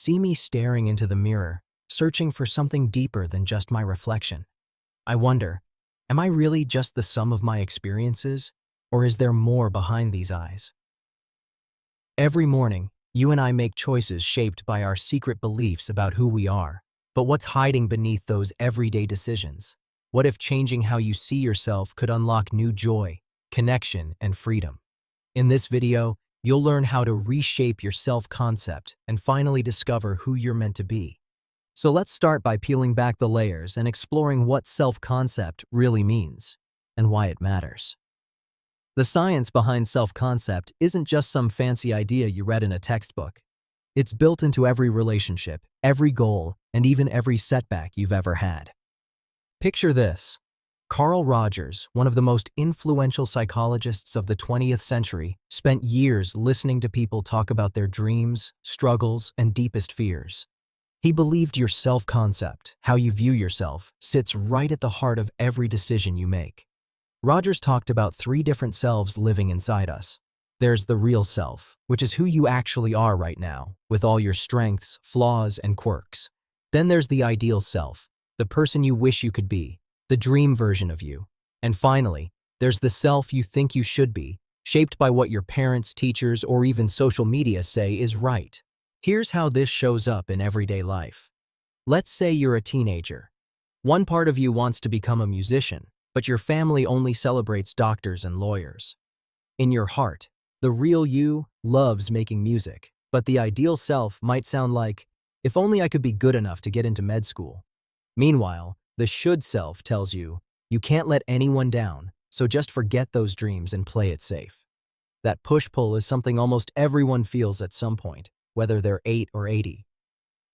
see me staring into the mirror, searching for something deeper than just my reflection. I wonder, am I really just the sum of my experiences, or is there more behind these eyes? Every morning, you and I make choices shaped by our secret beliefs about who we are. But what's hiding beneath those everyday decisions? What if changing how you see yourself could unlock new joy, connection, and freedom? In this video, you'll learn how to reshape your self-concept and finally discover who you're meant to be. So let's start by peeling back the layers and exploring what self-concept really means and why it matters. The science behind self-concept isn't just some fancy idea you read in a textbook. It's built into every relationship, every goal, and even every setback you've ever had. Picture this. Carl Rogers, one of the most influential psychologists of the 20th century, spent years listening to people talk about their dreams, struggles, and deepest fears. He believed your self-concept, how you view yourself, sits right at the heart of every decision you make. Rogers talked about 3 different selves living inside us. There's the real self, which is who you actually are right now, with all your strengths, flaws, and quirks. Then there's the ideal self, the person you wish you could be, the dream version of you. And finally, there's the self you think you should be, shaped by what your parents, teachers, or even social media say is right. Here's how this shows up in everyday life. Let's say you're a teenager. One part of you wants to become a musician, but your family only celebrates doctors and lawyers. In your heart, the real you loves making music, but the ideal self might sound like, if only I could be good enough to get into med school. Meanwhile, the should self tells you, you can't let anyone down, so just forget those dreams and play it safe. That push-pull is something almost everyone feels at some point, whether they're 8 or 80.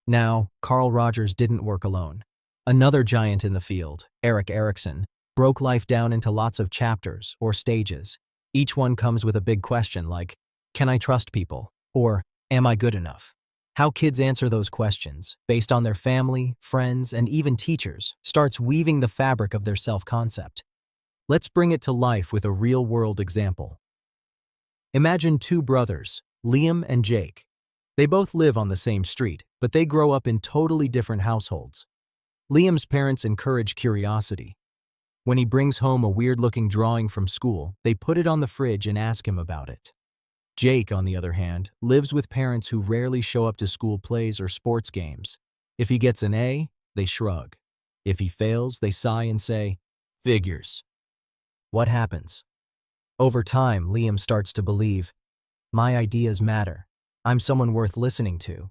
Now, Carl Rogers didn't work alone. Another giant in the field, Erik Erikson, broke life down into lots of chapters or stages. Each one comes with a big question like, can I trust people? Or, am I good enough? How kids answer those questions, based on their family, friends, and even teachers, starts weaving the fabric of their self-concept. Let's bring it to life with a real-world example. Imagine 2 brothers, Liam and Jake. They both live on the same street, but they grow up in totally different households. Liam's parents encourage curiosity. When he brings home a weird-looking drawing from school, they put it on the fridge and ask him about it. Jake, on the other hand, lives with parents who rarely show up to school plays or sports games. If he gets an A, they shrug. If he fails, they sigh and say, "Figures." What happens? Over time, Liam starts to believe, my ideas matter. I'm someone worth listening to.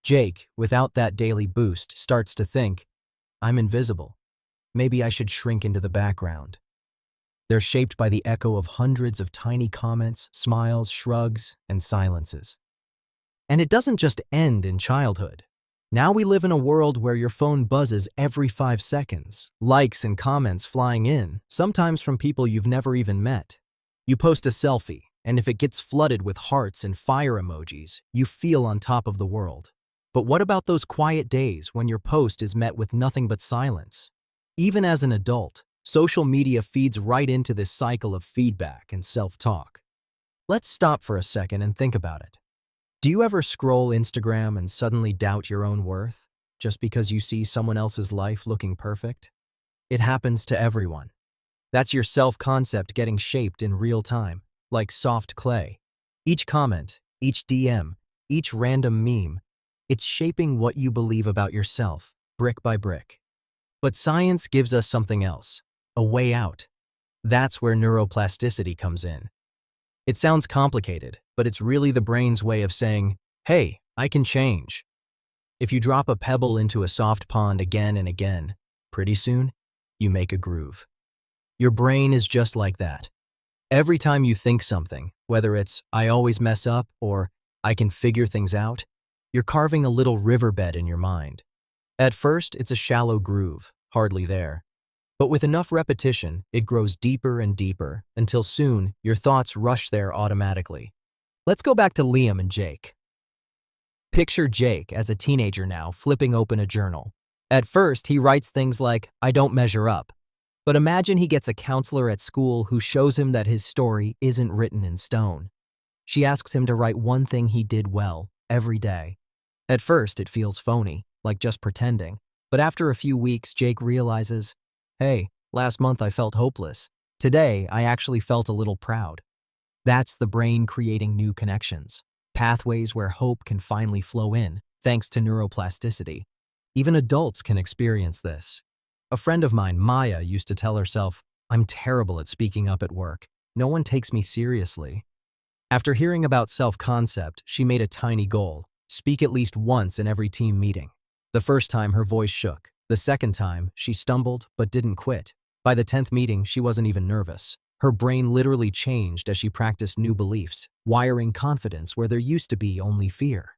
Jake, without that daily boost, starts to think, I'm invisible. Maybe I should shrink into the background. They're shaped by the echo of hundreds of tiny comments, smiles, shrugs, and silences. And it doesn't just end in childhood. Now we live in a world where your phone buzzes every 5 seconds, likes and comments flying in, sometimes from people you've never even met. You post a selfie, and if it gets flooded with hearts and fire emojis, you feel on top of the world. But what about those quiet days when your post is met with nothing but silence? Even as an adult, social media feeds right into this cycle of feedback and self-talk. Let's stop for a second and think about it. Do you ever scroll Instagram and suddenly doubt your own worth, just because you see someone else's life looking perfect? It happens to everyone. That's your self-concept getting shaped in real time, like soft clay. Each comment, each DM, each random meme, it's shaping what you believe about yourself, brick by brick. But science gives us something else, a way out. That's where neuroplasticity comes in. It sounds complicated, but it's really the brain's way of saying, hey, I can change. If you drop a pebble into a soft pond again and again, pretty soon, you make a groove. Your brain is just like that. Every time you think something, whether it's, I always mess up, or I can figure things out, you're carving a little riverbed in your mind. At first, it's a shallow groove, hardly there. But with enough repetition, it grows deeper and deeper, until soon, your thoughts rush there automatically. Let's go back to Liam and Jake. Picture Jake as a teenager now, flipping open a journal. At first, he writes things like, I don't measure up. But imagine he gets a counselor at school who shows him that his story isn't written in stone. She asks him to write one thing he did well, every day. At first, it feels phony, like just pretending. But after a few weeks, Jake realizes, hey, last month I felt hopeless. Today, I actually felt a little proud. That's the brain creating new connections, pathways where hope can finally flow in, thanks to neuroplasticity. Even adults can experience this. A friend of mine, Maya, used to tell herself, I'm terrible at speaking up at work. No one takes me seriously. After hearing about self-concept, she made a tiny goal: speak at least once in every team meeting. The first time, her voice shook. The second time, she stumbled but didn't quit. By the 10th meeting, she wasn't even nervous. Her brain literally changed as she practiced new beliefs, wiring confidence where there used to be only fear.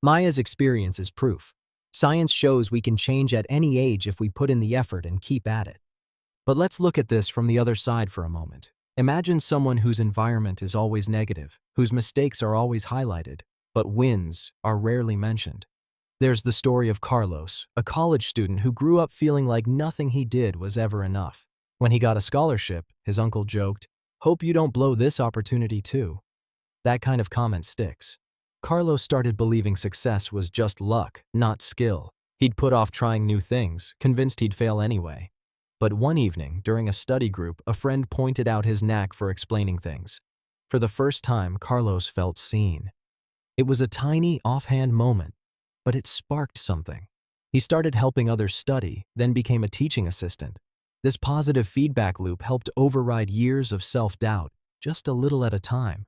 Maya's experience is proof. Science shows we can change at any age if we put in the effort and keep at it. But let's look at this from the other side for a moment. Imagine someone whose environment is always negative, whose mistakes are always highlighted, but wins are rarely mentioned. There's the story of Carlos, a college student who grew up feeling like nothing he did was ever enough. When he got a scholarship, his uncle joked, "Hope you don't blow this opportunity too." That kind of comment sticks. Carlos started believing success was just luck, not skill. He'd put off trying new things, convinced he'd fail anyway. But one evening, during a study group, a friend pointed out his knack for explaining things. For the first time, Carlos felt seen. It was a tiny, offhand moment, but it sparked something. He started helping others study, then became a teaching assistant. This positive feedback loop helped override years of self-doubt, just a little at a time.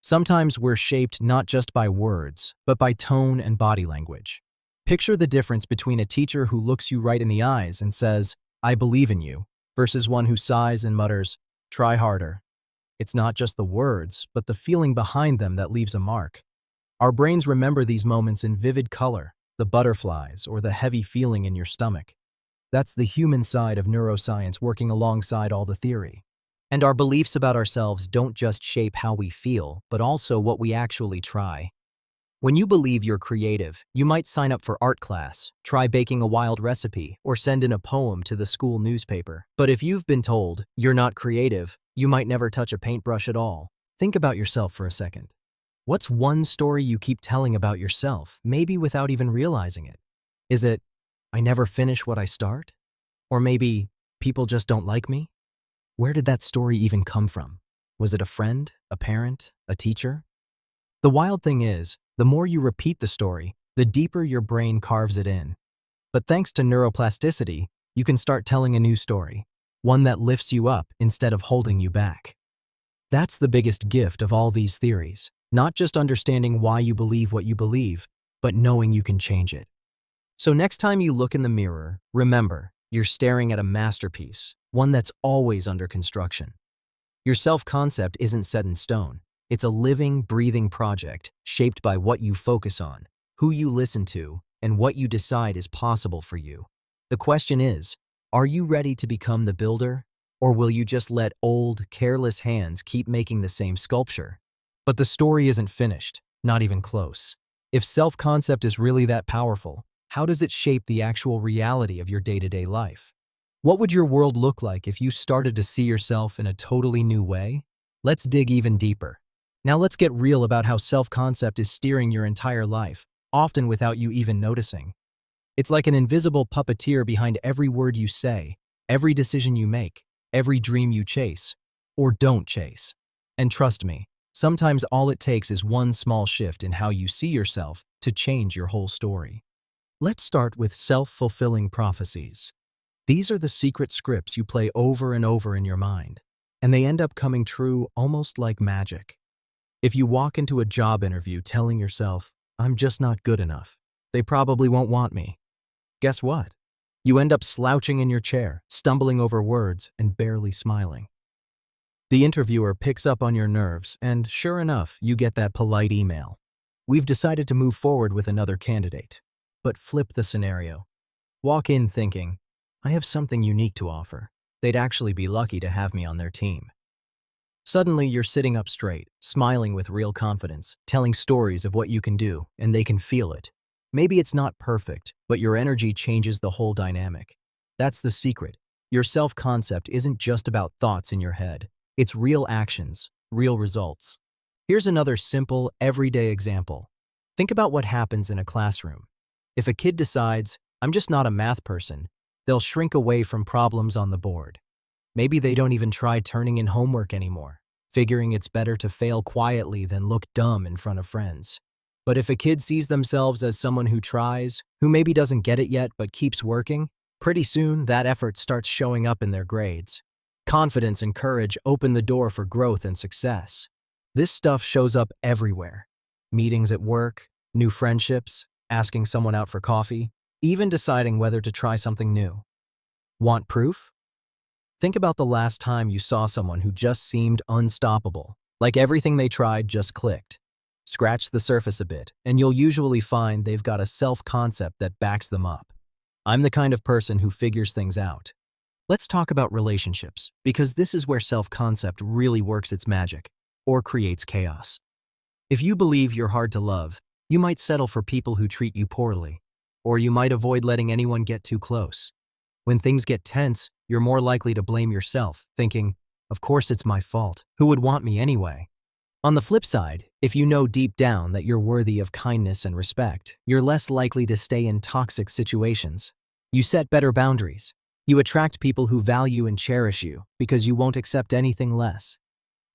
Sometimes we're shaped not just by words, but by tone and body language. Picture the difference between a teacher who looks you right in the eyes and says, "I believe in you," versus one who sighs and mutters, "Try harder." It's not just the words, but the feeling behind them that leaves a mark. Our brains remember these moments in vivid color, the butterflies or the heavy feeling in your stomach. That's the human side of neuroscience working alongside all the theory. And our beliefs about ourselves don't just shape how we feel, but also what we actually try. When you believe you're creative, you might sign up for art class, try baking a wild recipe, or send in a poem to the school newspaper. But if you've been told you're not creative, you might never touch a paintbrush at all. Think about yourself for a second. What's one story you keep telling about yourself, maybe without even realizing it? Is it, "I never finish what I start"? Or maybe, "People just don't like me"? Where did that story even come from? Was it a friend, a parent, a teacher? The wild thing is, the more you repeat the story, the deeper your brain carves it in. But thanks to neuroplasticity, you can start telling a new story, one that lifts you up instead of holding you back. That's the biggest gift of all these theories, not just understanding why you believe what you believe, but knowing you can change it. So next time you look in the mirror, remember, you're staring at a masterpiece, one that's always under construction. Your self-concept isn't set in stone. It's a living, breathing project shaped by what you focus on, who you listen to, and what you decide is possible for you. The question is, are you ready to become the builder, or will you just let old, careless hands keep making the same sculpture? But the story isn't finished, not even close. If self-concept is really that powerful, how does it shape the actual reality of your day-to-day life? What would your world look like if you started to see yourself in a totally new way? Let's dig even deeper. Now let's get real about how self-concept is steering your entire life, often without you even noticing. It's like an invisible puppeteer behind every word you say, every decision you make, every dream you chase, or don't chase. And trust me, sometimes all it takes is one small shift in how you see yourself to change your whole story. Let's start with self-fulfilling prophecies. These are the secret scripts you play over and over in your mind, and they end up coming true almost like magic. If you walk into a job interview telling yourself, "I'm just not good enough. They probably won't want me." Guess what? You end up slouching in your chair, stumbling over words, and barely smiling. The interviewer picks up on your nerves, and sure enough, you get that polite email. "We've decided to move forward with another candidate." But flip the scenario. Walk in thinking, "I have something unique to offer. They'd actually be lucky to have me on their team." Suddenly, you're sitting up straight, smiling with real confidence, telling stories of what you can do, and they can feel it. Maybe it's not perfect, but your energy changes the whole dynamic. That's the secret. Your self-concept isn't just about thoughts in your head. It's real actions, real results. Here's another simple, everyday example. Think about what happens in a classroom. If a kid decides, I'm just not a math person, they'll shrink away from problems on the board. Maybe they don't even try turning in homework anymore, figuring it's better to fail quietly than look dumb in front of friends. But if a kid sees themselves as someone who tries, who maybe doesn't get it yet but keeps working, pretty soon that effort starts showing up in their grades. Confidence and courage open the door for growth and success. This stuff shows up everywhere. Meetings at work, new friendships, asking someone out for coffee, even deciding whether to try something new. Want proof? Think about the last time you saw someone who just seemed unstoppable, like everything they tried just clicked. Scratch the surface a bit, and you'll usually find they've got a self-concept that backs them up. I'm the kind of person who figures things out. Let's talk about relationships, because this is where self-concept really works its magic, or creates chaos. If you believe you're hard to love, you might settle for people who treat you poorly, or you might avoid letting anyone get too close. When things get tense, you're more likely to blame yourself, thinking, of course it's my fault, who would want me anyway? On the flip side, if you know deep down that you're worthy of kindness and respect, you're less likely to stay in toxic situations. You set better boundaries. You attract people who value and cherish you because you won't accept anything less.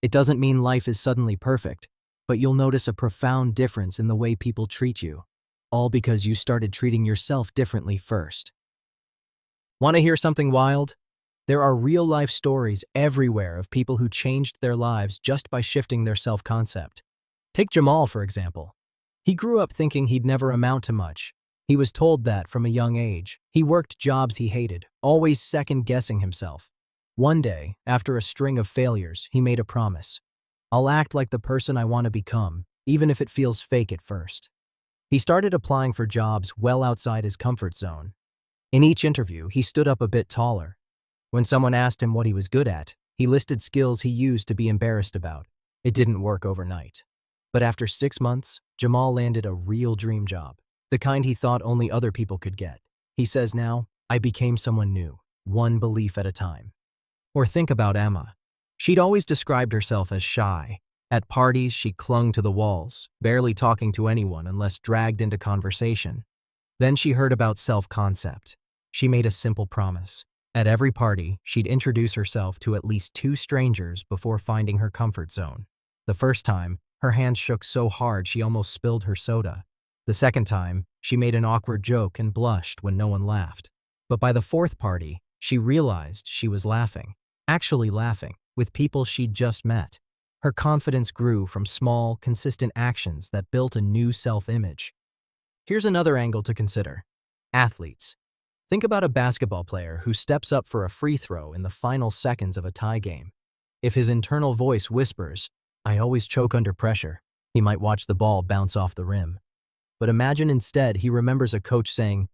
It doesn't mean life is suddenly perfect, but you'll notice a profound difference in the way people treat you, all because you started treating yourself differently first. Want to hear something wild? There are real-life stories everywhere of people who changed their lives just by shifting their self-concept. Take Jamal, for example. He grew up thinking he'd never amount to much. He was told that from a young age. He worked jobs he hated, always second-guessing himself. One day, after a string of failures, he made a promise. I'll act like the person I want to become, even if it feels fake at first. He started applying for jobs well outside his comfort zone. In each interview, he stood up a bit taller. When someone asked him what he was good at, he listed skills he used to be embarrassed about. It didn't work overnight. But after 6 months, Jamal landed a real dream job, the kind he thought only other people could get. He says now, I became someone new, one belief at a time. Or think about Emma. She'd always described herself as shy. At parties, she clung to the walls, barely talking to anyone unless dragged into conversation. Then she heard about self-concept. She made a simple promise. At every party, she'd introduce herself to at least 2 strangers before finding her comfort zone. The first time, her hands shook so hard she almost spilled her soda. The second time, she made an awkward joke and blushed when no one laughed. But by the 4th party, she realized she was laughing, actually laughing, with people she'd just met. Her confidence grew from small, consistent actions that built a new self-image. Here's another angle to consider. Athletes. Think about a basketball player who steps up for a free throw in the final seconds of a tie game. If his internal voice whispers, I always choke under pressure, he might watch the ball bounce off the rim. But imagine instead he remembers a coach saying,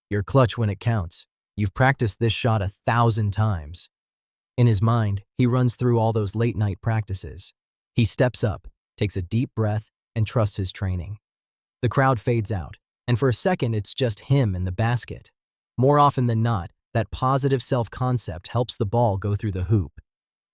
you're clutch when it counts. You've practiced this shot 1,000 times. In his mind, he runs through all those late-night practices. He steps up, takes a deep breath, and trusts his training. The crowd fades out, and for a second it's just him and the basket. More often than not, that positive self-concept helps the ball go through the hoop.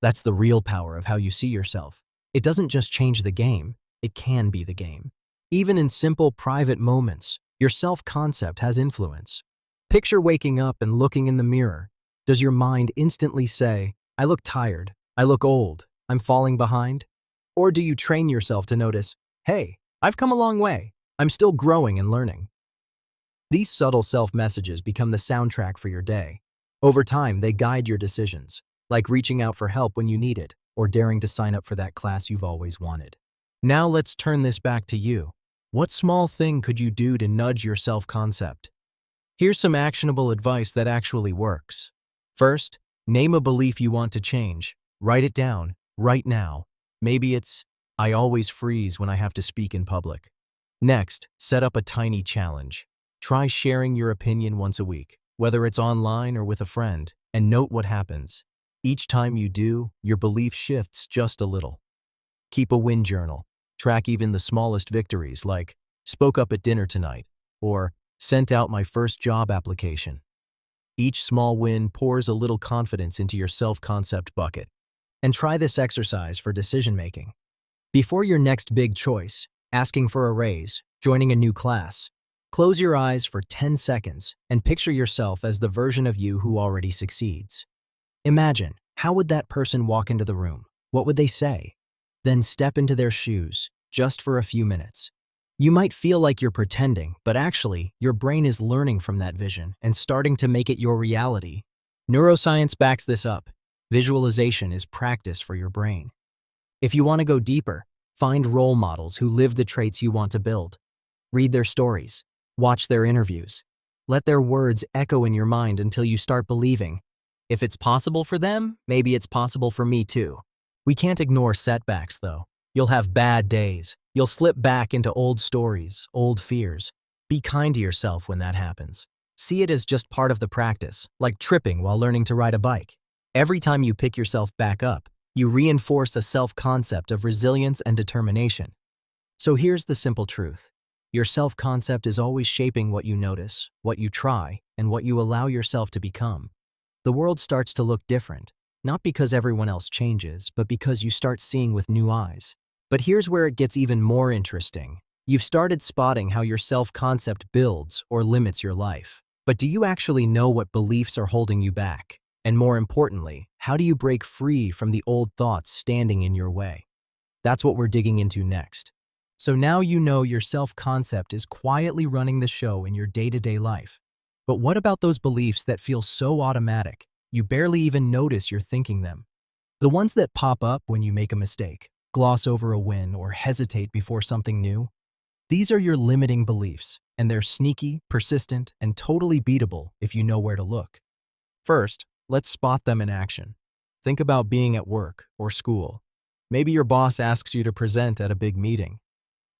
That's the real power of how you see yourself. It doesn't just change the game, it can be the game. Even in simple, private moments, your self-concept has influence. Picture waking up and looking in the mirror. Does your mind instantly say, I look tired, I look old, I'm falling behind? Or do you train yourself to notice, hey, I've come a long way, I'm still growing and learning? These subtle self-messages become the soundtrack for your day. Over time, they guide your decisions, like reaching out for help when you need it, or daring to sign up for that class you've always wanted. Now let's turn this back to you. What small thing could you do to nudge your self-concept? Here's some actionable advice that actually works. First, name a belief you want to change. Write it down, right now. Maybe it's, I always freeze when I have to speak in public. Next, set up a tiny challenge. Try sharing your opinion once a week, whether it's online or with a friend, and note what happens. Each time you do, your belief shifts just a little. Keep a win journal. Track even the smallest victories like, spoke up at dinner tonight, or sent out my first job application. Each small win pours a little confidence into your self-concept bucket. And try this exercise for decision-making. Before your next big choice, asking for a raise, joining a new class. Close your eyes for 10 seconds and picture yourself as the version of you who already succeeds. Imagine, how would that person walk into the room? What would they say? Then step into their shoes, just for a few minutes. You might feel like you're pretending, but actually, your brain is learning from that vision and starting to make it your reality. Neuroscience backs this up. Visualization is practice for your brain. If you want to go deeper, find role models who live the traits you want to build. Read their stories. Watch their interviews. Let their words echo in your mind until you start believing. If it's possible for them, maybe it's possible for me too. We can't ignore setbacks, though. You'll have bad days. You'll slip back into old stories, old fears. Be kind to yourself when that happens. See it as just part of the practice, like tripping while learning to ride a bike. Every time you pick yourself back up, you reinforce a self-concept of resilience and determination. So here's the simple truth. Your self-concept is always shaping what you notice, what you try, and what you allow yourself to become. The world starts to look different, not because everyone else changes, but because you start seeing with new eyes. But here's where it gets even more interesting. You've started spotting how your self-concept builds or limits your life. But do you actually know what beliefs are holding you back? And more importantly, how do you break free from the old thoughts standing in your way? That's what we're digging into next. So now you know your self-concept is quietly running the show in your day-to-day life. But what about those beliefs that feel so automatic, you barely even notice you're thinking them? The ones that pop up when you make a mistake, gloss over a win, or hesitate before something new? These are your limiting beliefs, and they're sneaky, persistent, and totally beatable if you know where to look. First, let's spot them in action. Think about being at work or school. Maybe your boss asks you to present at a big meeting.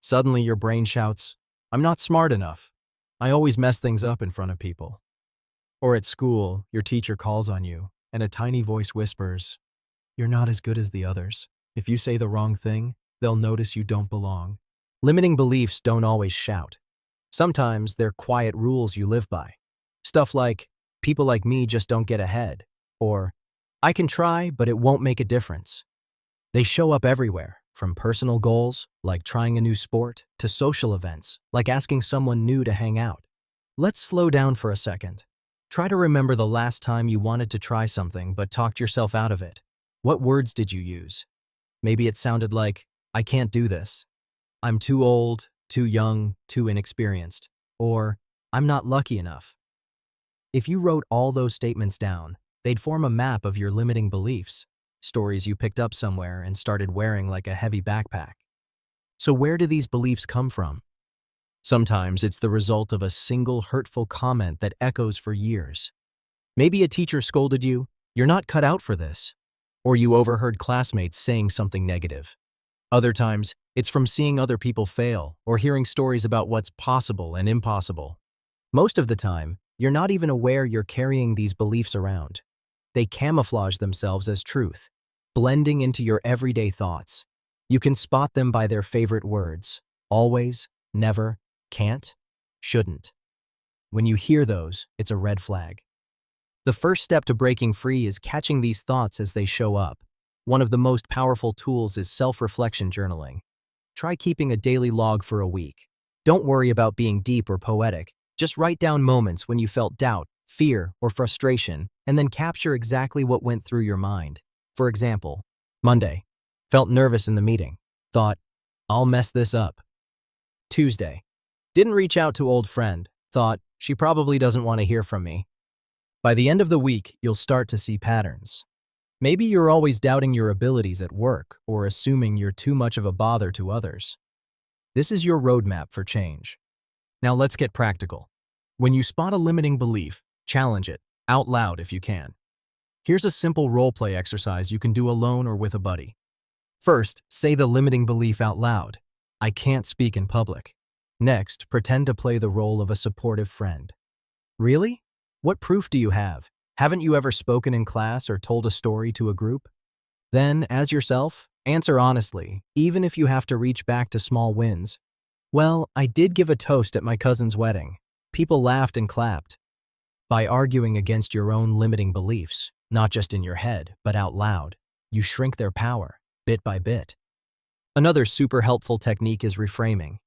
Suddenly your brain shouts, "I'm not smart enough. I always mess things up in front of people." Or at school, your teacher calls on you, and a tiny voice whispers, "You're not as good as the others. If you say the wrong thing, they'll notice you don't belong." Limiting beliefs don't always shout. Sometimes they're quiet rules you live by. Stuff like, "People like me just don't get ahead," or "I can try, but it won't make a difference." They show up everywhere, from personal goals, like trying a new sport, to social events, like asking someone new to hang out. Let's slow down for a second. Try to remember the last time you wanted to try something but talked yourself out of it. What words did you use? Maybe it sounded like, "I can't do this," "I'm too old," "too young," "too inexperienced," or "I'm not lucky enough." If you wrote all those statements down, they'd form a map of your limiting beliefs, stories you picked up somewhere and started wearing like a heavy backpack. So where do these beliefs come from? Sometimes it's the result of a single hurtful comment that echoes for years. Maybe a teacher scolded you, "You're not cut out for this," or you overheard classmates saying something negative. Other times, it's from seeing other people fail or hearing stories about what's possible and impossible. Most of the time, you're not even aware you're carrying these beliefs around. They camouflage themselves as truth, blending into your everyday thoughts. You can spot them by their favorite words: always, never, can't, shouldn't. When you hear those, it's a red flag. The first step to breaking free is catching these thoughts as they show up. One of the most powerful tools is self-reflection journaling. Try keeping a daily log for a week. Don't worry about being deep or poetic. Just write down moments when you felt doubt, fear, or frustration, and then capture exactly what went through your mind. For example, Monday, felt nervous in the meeting. Thought, "I'll mess this up." Tuesday, didn't reach out to old friend. Thought, "She probably doesn't want to hear from me." By the end of the week, you'll start to see patterns. Maybe you're always doubting your abilities at work or assuming you're too much of a bother to others. This is your roadmap for change. Now let's get practical. When you spot a limiting belief, challenge it, out loud if you can. Here's a simple role-play exercise you can do alone or with a buddy. First, say the limiting belief out loud. "I can't speak in public." Next, pretend to play the role of a supportive friend. "Really? What proof do you have? Haven't you ever spoken in class or told a story to a group?" Then, as yourself, answer honestly, even if you have to reach back to small wins. "Well, I did give a toast at my cousin's wedding. People laughed and clapped." By arguing against your own limiting beliefs, not just in your head, but out loud, you shrink their power, bit by bit. Another super helpful technique is reframing.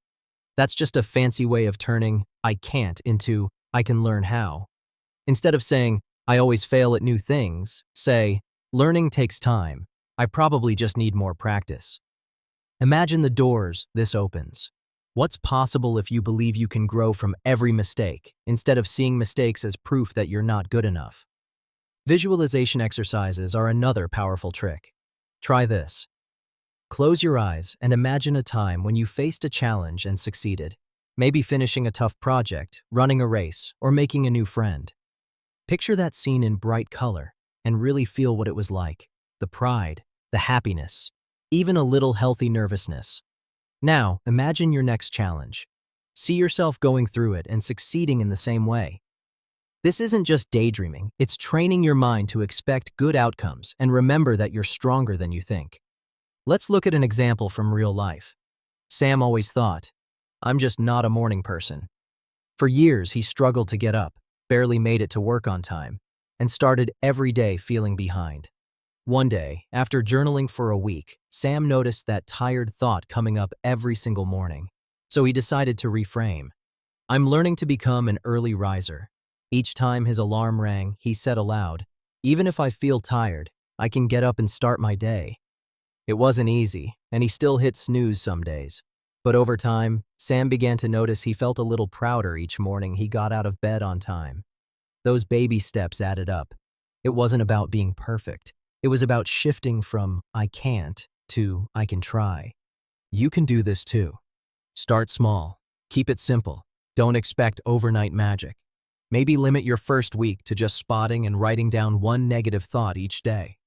That's just a fancy way of turning "I can't" into "I can learn how." Instead of saying, "I always fail at new things," say, "Learning takes time. I probably just need more practice." Imagine the doors this opens. What's possible if you believe you can grow from every mistake, instead of seeing mistakes as proof that you're not good enough? Visualization exercises are another powerful trick. Try this. Close your eyes and imagine a time when you faced a challenge and succeeded, maybe finishing a tough project, running a race, or making a new friend. Picture that scene in bright color and really feel what it was like: the pride, the happiness, even a little healthy nervousness. Now, imagine your next challenge. See yourself going through it and succeeding in the same way. This isn't just daydreaming, it's training your mind to expect good outcomes and remember that you're stronger than you think. Let's look at an example from real life. Sam always thought, "I'm just not a morning person." For years, he struggled to get up, barely made it to work on time, and started every day feeling behind. One day, after journaling for a week, Sam noticed that tired thought coming up every single morning. So he decided to reframe. "I'm learning to become an early riser." Each time his alarm rang, he said aloud, "Even if I feel tired, I can get up and start my day." It wasn't easy, and he still hit snooze some days. But over time, Sam began to notice he felt a little prouder each morning he got out of bed on time. Those baby steps added up. It wasn't about being perfect. It was about shifting from "I can't" to "I can try." You can do this too. Start small. Keep it simple. Don't expect overnight magic. Maybe limit your first week to just spotting and writing down one negative thought each day.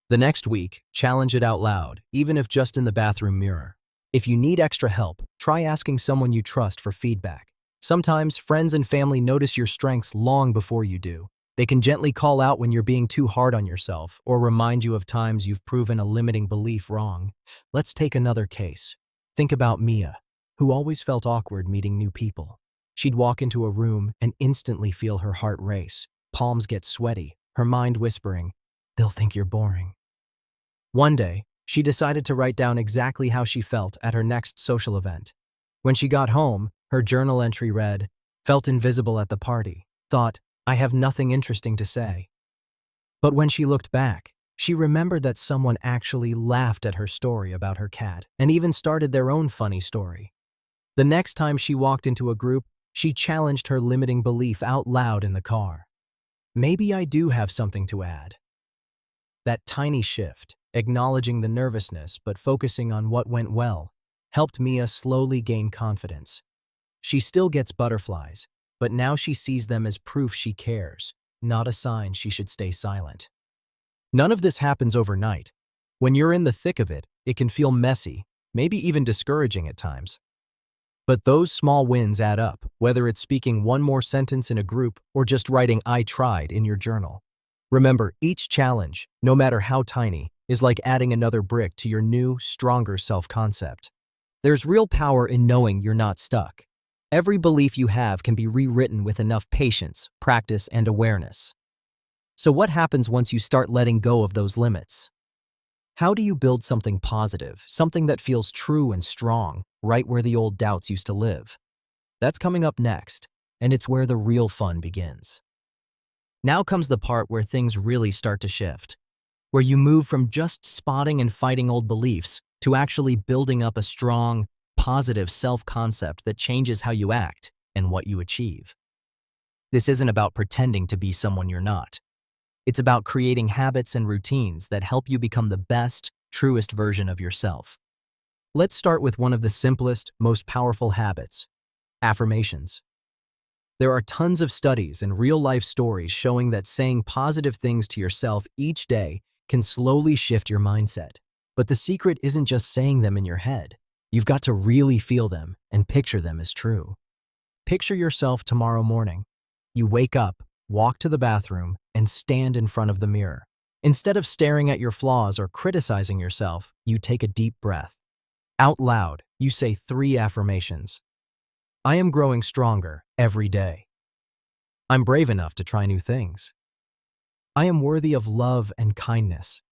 The next week, challenge it out loud, even if just in the bathroom mirror. If you need extra help, try asking someone you trust for feedback. Sometimes friends and family notice your strengths long before you do. They can gently call out when you're being too hard on yourself or remind you of times you've proven a limiting belief wrong. Let's take another case. Think about Mia, who always felt awkward meeting new people. She'd walk into a room and instantly feel her heart race, palms get sweaty, her mind whispering, "They'll think you're boring." One day, she decided to write down exactly how she felt at her next social event. When she got home, her journal entry read, "Felt invisible at the party. Thought, I have nothing interesting to say." But when she looked back, she remembered that someone actually laughed at her story about her cat and even started their own funny story. The next time she walked into a group, she challenged her limiting belief out loud in the car. "Maybe I do have something to add." That tiny shift, acknowledging the nervousness but focusing on what went well, helped Mia slowly gain confidence. She still gets butterflies, but now she sees them as proof she cares, not a sign she should stay silent. None of this happens overnight. When you're in the thick of it, it can feel messy, maybe even discouraging at times. But those small wins add up, whether it's speaking one more sentence in a group or just writing "I tried" in your journal. Remember, each challenge, no matter how tiny, is like adding another brick to your new, stronger self-concept. There's real power in knowing you're not stuck. Every belief you have can be rewritten with enough patience, practice, and awareness. So what happens once you start letting go of those limits? How do you build something positive, something that feels true and strong, right where the old doubts used to live? That's coming up next, and it's where the real fun begins. Now comes the part where things really start to shift, where you move from just spotting and fighting old beliefs to actually building up a strong, positive self-concept that changes how you act and what you achieve. This isn't about pretending to be someone you're not. It's about creating habits and routines that help you become the best, truest version of yourself. Let's start with one of the simplest, most powerful habits: affirmations. There are tons of studies and real-life stories showing that saying positive things to yourself each day can slowly shift your mindset. But the secret isn't just saying them in your head. You've got to really feel them and picture them as true. Picture yourself tomorrow morning. You wake up, walk to the bathroom, and stand in front of the mirror. Instead of staring at your flaws or criticizing yourself, you take a deep breath. Out loud, you say 3 affirmations. I am growing stronger every day. I'm brave enough to try new things. I am worthy of love and kindness.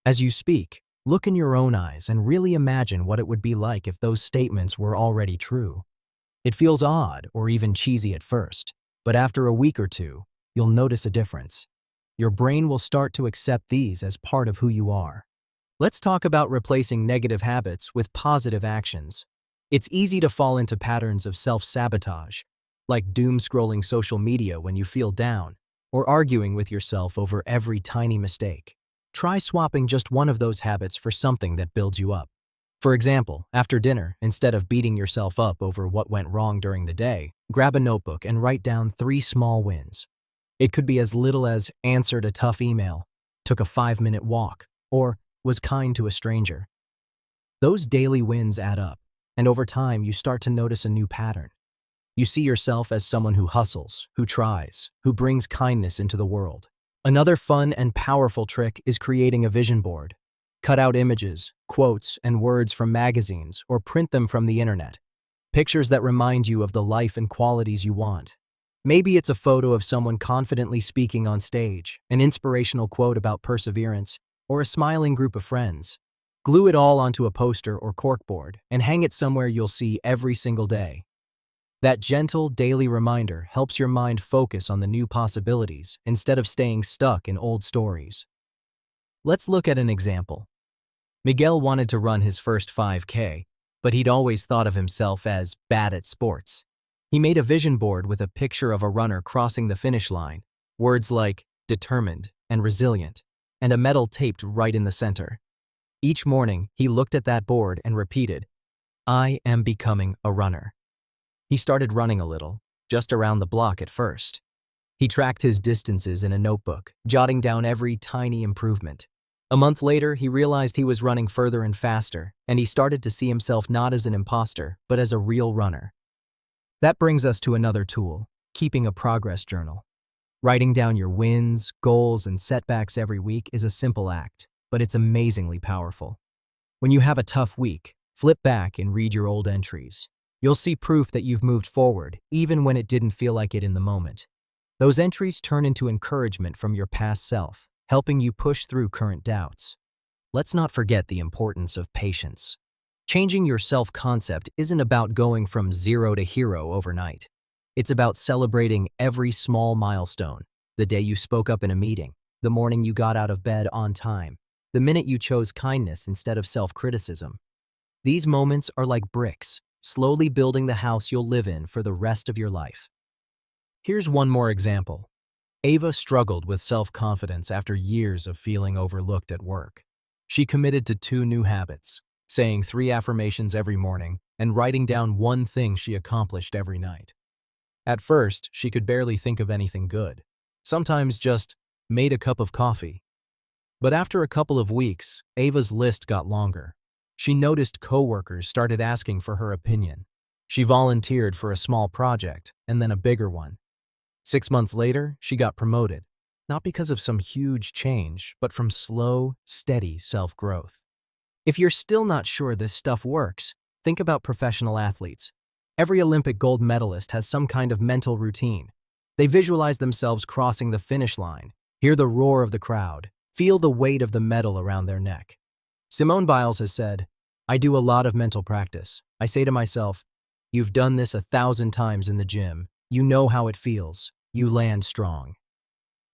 As you speak, Look in your own eyes and really imagine what it would be like if those statements were already true. It feels odd or even cheesy at first, but after a week or two, you'll notice a difference. Your brain will start to accept these as part of who you are. Let's talk about replacing negative habits with positive actions. It's easy to fall into patterns of self-sabotage, like doom-scrolling social media when you feel down, or arguing with yourself over every tiny mistake. Try swapping just one of those habits for something that builds you up. For example, after dinner, instead of beating yourself up over what went wrong during the day, grab a notebook and write down 3 small wins. It could be as little as answered a tough email, took a 5-minute walk, or was kind to a stranger. Those daily wins add up, and over time you start to notice a new pattern. You see yourself as someone who hustles, who tries, who brings kindness into the world. Another fun and powerful trick is creating a vision board. Cut out images, quotes, and words from magazines or print them from the internet. Pictures that remind you of the life and qualities you want. Maybe it's a photo of someone confidently speaking on stage, an inspirational quote about perseverance, or a smiling group of friends. Glue it all onto a poster or corkboard and hang it somewhere you'll see every single day. That gentle daily reminder helps your mind focus on the new possibilities instead of staying stuck in old stories. Let's look at an example. Miguel wanted to run his first 5K, but he'd always thought of himself as bad at sports. He made a vision board with a picture of a runner crossing the finish line, words like determined and resilient, and a medal taped right in the center. Each morning, he looked at that board and repeated, "I am becoming a runner." He started running a little, just around the block at first. He tracked his distances in a notebook, jotting down every tiny improvement. A month later, he realized he was running further and faster, and he started to see himself not as an imposter, but as a real runner. That brings us to another tool, keeping a progress journal. Writing down your wins, goals, and setbacks every week is a simple act, but it's amazingly powerful. When you have a tough week, flip back and read your old entries. You'll see proof that you've moved forward, even when it didn't feel like it in the moment. Those entries turn into encouragement from your past self, helping you push through current doubts. Let's not forget the importance of patience. Changing your self-concept isn't about going from zero to hero overnight. It's about celebrating every small milestone, the day you spoke up in a meeting, the morning you got out of bed on time, the minute you chose kindness instead of self-criticism. These moments are like bricks, slowly building the house you'll live in for the rest of your life. Here's one more example. Ava struggled with self-confidence after years of feeling overlooked at work. She committed to 2 new habits, saying 3 affirmations every morning and writing down one thing she accomplished every night. At first, she could barely think of anything good, sometimes just made a cup of coffee. But after a couple of weeks, Ava's list got longer. She noticed coworkers started asking for her opinion. She volunteered for a small project and then a bigger one. 6 months later, she got promoted, not because of some huge change, but from slow, steady self-growth. If you're still not sure this stuff works, think about professional athletes. Every Olympic gold medalist has some kind of mental routine. They visualize themselves crossing the finish line, hear the roar of the crowd, feel the weight of the medal around their neck. Simone Biles has said, "I do a lot of mental practice. I say to myself, you've done this 1,000 times in the gym. You know how it feels. You land strong."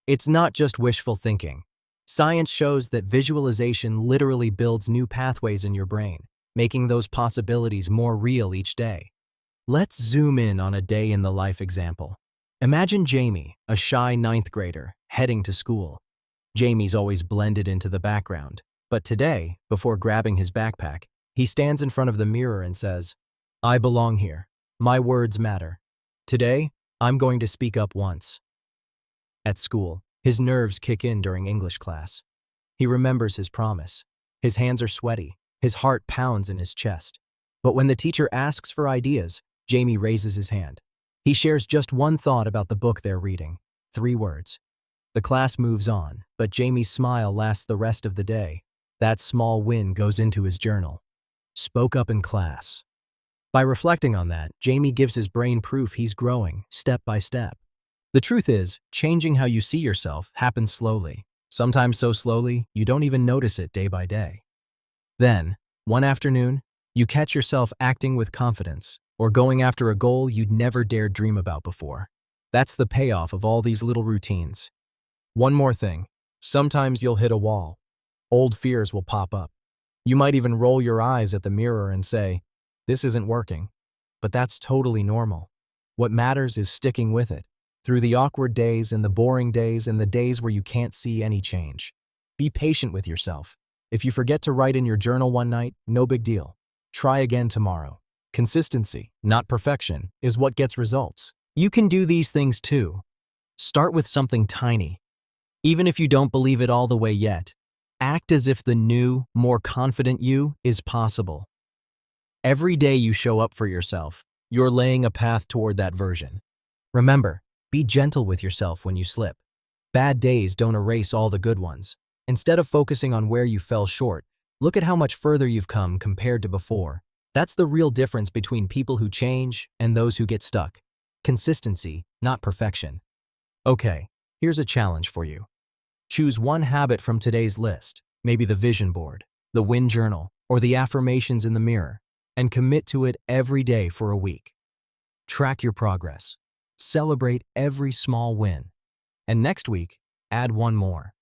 It's not just wishful thinking. Science shows that visualization literally builds new pathways in your brain, making those possibilities more real each day. Let's zoom in on a day in the life example. Imagine Jamie, a shy 9th grader, heading to school. Jamie's always blended into the background, but today, before grabbing his backpack, he stands in front of the mirror and says, "I belong here. My words matter. Today, I'm going to speak up once." At school, his nerves kick in during English class. He remembers his promise. His hands are sweaty. His heart pounds in his chest. But when the teacher asks for ideas, Jamie raises his hand. He shares just one thought about the book they're reading. 3 words. The class moves on, but Jamie's smile lasts the rest of the day. That small win goes into his journal. Spoke up in class. By reflecting on that, Jamie gives his brain proof he's growing, step by step. The truth is, changing how you see yourself happens slowly. Sometimes so slowly, you don't even notice it day by day. Then, one afternoon, you catch yourself acting with confidence or going after a goal you'd never dared dream about before. That's the payoff of all these little routines. One more thing. Sometimes you'll hit a wall. Old fears will pop up. You might even roll your eyes at the mirror and say, "This isn't working." But that's totally normal. What matters is sticking with it, through the awkward days and the boring days and the days where you can't see any change. Be patient with yourself. If you forget to write in your journal one night, no big deal. Try again tomorrow. Consistency, not perfection, is what gets results. You can do these things too. Start with something tiny. Even if you don't believe it all the way yet, act as if the new, more confident you is possible. Every day you show up for yourself, you're laying a path toward that version. Remember, be gentle with yourself when you slip. Bad days don't erase all the good ones. Instead of focusing on where you fell short, look at how much further you've come compared to before. That's the real difference between people who change and those who get stuck. Consistency, not perfection. Okay, here's a challenge for you. Choose one habit from today's list, maybe the vision board, the win journal, or the affirmations in the mirror, and commit to it every day for a week. Track your progress. Celebrate every small win. And next week, add one more.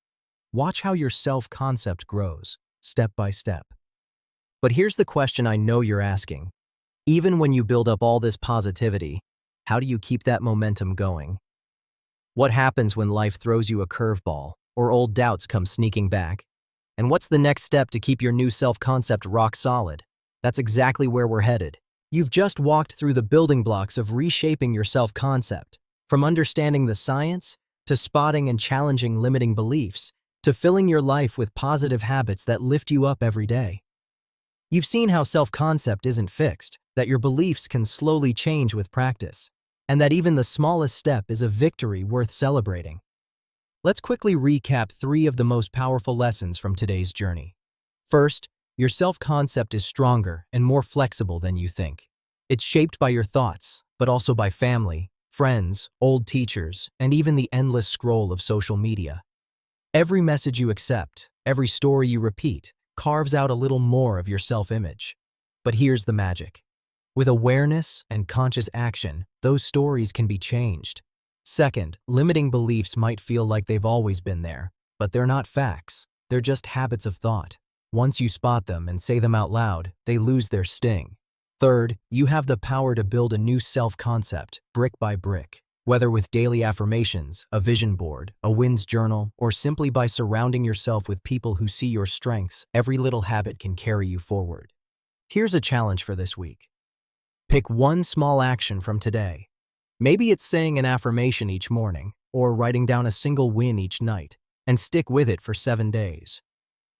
Watch how your self-concept grows, step by step. But here's the question I know you're asking. Even when you build up all this positivity, how do you keep that momentum going? What happens when life throws you a curveball or old doubts come sneaking back? And what's the next step to keep your new self-concept rock solid? That's exactly where we're headed. You've just walked through the building blocks of reshaping your self-concept, from understanding the science, to spotting and challenging limiting beliefs, to filling your life with positive habits that lift you up every day. You've seen how self-concept isn't fixed, that your beliefs can slowly change with practice, and that even the smallest step is a victory worth celebrating. Let's quickly recap 3 of the most powerful lessons from today's journey. First, your self-concept is stronger and more flexible than you think. It's shaped by your thoughts, but also by family, friends, old teachers, and even the endless scroll of social media. Every message you accept, every story you repeat, carves out a little more of your self-image. But here's the magic. With awareness and conscious action, those stories can be changed. Second, limiting beliefs might feel like they've always been there, but they're not facts. They're just habits of thought. Once you spot them and say them out loud, they lose their sting. Third, you have the power to build a new self-concept, brick by brick. Whether with daily affirmations, a vision board, a wins journal, or simply by surrounding yourself with people who see your strengths, every little habit can carry you forward. Here's a challenge for this week. Pick one small action from today. Maybe it's saying an affirmation each morning, or writing down a single win each night, and stick with it for 7 days.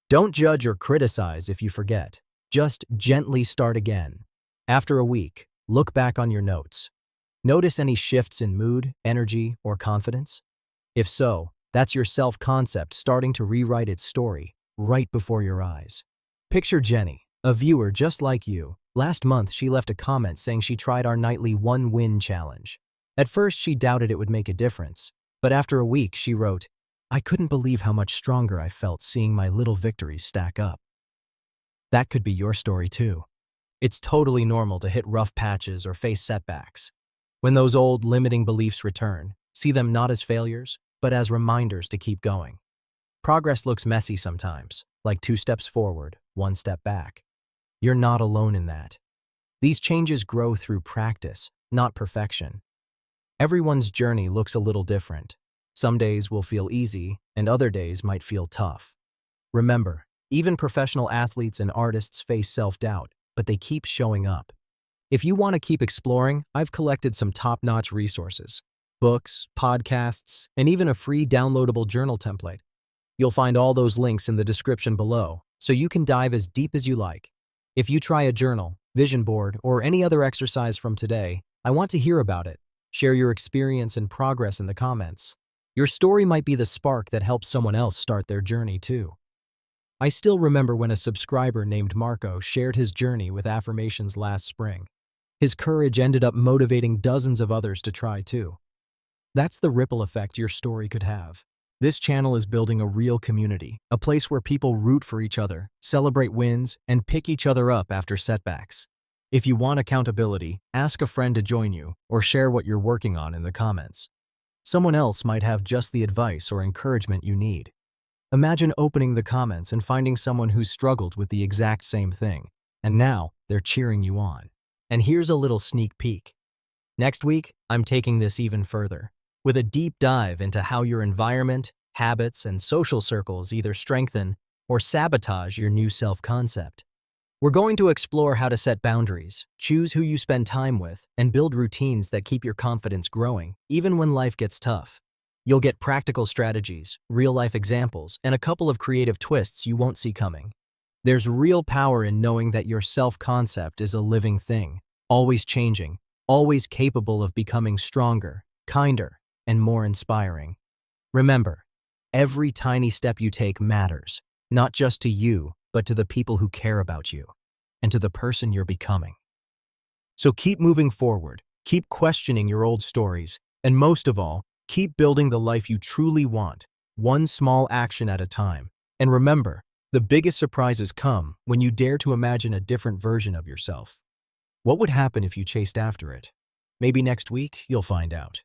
Don't judge or criticize if you forget. Just gently start again. After a week, look back on your notes. Notice any shifts in mood, energy, or confidence? If so, that's your self-concept starting to rewrite its story right before your eyes. Picture Jenny, a viewer just like you. Last month, she left a comment saying she tried our nightly one-win challenge. At first, she doubted it would make a difference, but after a week, she wrote, "I couldn't believe how much stronger I felt seeing my little victories stack up." That could be your story too. It's totally normal to hit rough patches or face setbacks. When those old limiting beliefs return, see them not as failures, but as reminders to keep going. Progress looks messy sometimes, like 2 steps forward, 1 step back. You're not alone in that. These changes grow through practice, not perfection. Everyone's journey looks a little different. Some days will feel easy, and other days might feel tough. Remember, even professional athletes and artists face self-doubt, but they keep showing up. If you want to keep exploring, I've collected some top-notch resources, books, podcasts, and even a free downloadable journal template. You'll find all those links in the description below, so you can dive as deep as you like. If you try a journal, vision board, or any other exercise from today, I want to hear about it. Share your experience and progress in the comments. Your story might be the spark that helps someone else start their journey too. I still remember when a subscriber named Marco shared his journey with affirmations last spring. His courage ended up motivating dozens of others to try too. That's the ripple effect your story could have. This channel is building a real community, a place where people root for each other, celebrate wins, and pick each other up after setbacks. If you want accountability, ask a friend to join you or share what you're working on in the comments. Someone else might have just the advice or encouragement you need. Imagine opening the comments and finding someone who struggled with the exact same thing, and now they're cheering you on. And here's a little sneak peek. Next week, I'm taking this even further, with a deep dive into how your environment, habits, and social circles either strengthen or sabotage your new self-concept. We're going to explore how to set boundaries, choose who you spend time with, and build routines that keep your confidence growing, even when life gets tough. You'll get practical strategies, real-life examples, and a couple of creative twists you won't see coming. There's real power in knowing that your self-concept is a living thing, always changing, always capable of becoming stronger, kinder, and more inspiring. Remember, every tiny step you take matters, not just to you, but to the people who care about you, and to the person you're becoming. So keep moving forward, keep questioning your old stories, and most of all, keep building the life you truly want, one small action at a time. And remember, the biggest surprises come when you dare to imagine a different version of yourself. What would happen if you chased after it? Maybe next week, you'll find out.